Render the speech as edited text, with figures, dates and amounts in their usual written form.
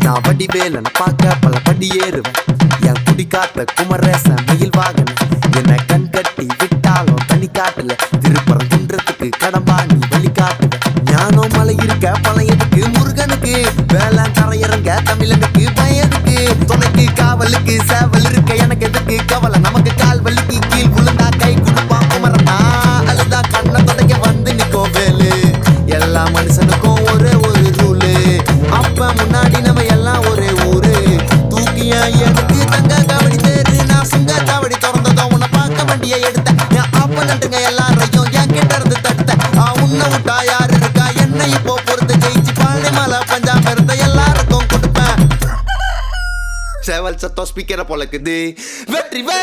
நான் வடிவேலன பார்க்க பல படி ஏறுவேன். என் குடி காத்த குமரேசன் மயில் வாகன என்னை கண் கட்டி விட்டாலும் தனி காட்டுல திருப்பரம் குன்றத்துக்கு கடம்பா நீ வழி காட்டுவேன். ஞானம் மலை இருக்க பழையதுக்கு முருகனுக்கு வேளாண் தரையிறங்க தமிழனுக்கு பயதுக்கு துணைக்கு காவலுக்கு சேவல் இருக்க எனக்கு எதுக்கு கவலை நமக்கு கால் வலிக்கு கீழ் விழுந்தா கை கொடுப்பான் குமரனா அழுதா கண்ணை தொடக்க வந்து நிக்கோ வேலு. எல்லா மனுஷனுக்கும் ஒரே ஒரு ரூலு அப்ப முன்னாடி நம்ம எல்லாம் ஒரே ஊரு தூக்கிய எனக்கு தங்க காவடி தேரு நான் சுங்க காவடி திறந்ததும் உன்னை பார்க்க வண்டியை எடுத்தேன். என் அப்ப நட்டுங்க எல்லாரையும் என் கிட்ட இருந்து தட்ட உன்னை விட்டா யாரு இருக்கா என்னை இப்போ பொறுத்து ஜெயிச்சு பழனி மலை பஞ்சாப் இருந்த எல்லாருக்கும் கொடுப்பேன். சேவல் சத்தம் ஸ்பீக்கரை பொழக்குது வெற்றி வே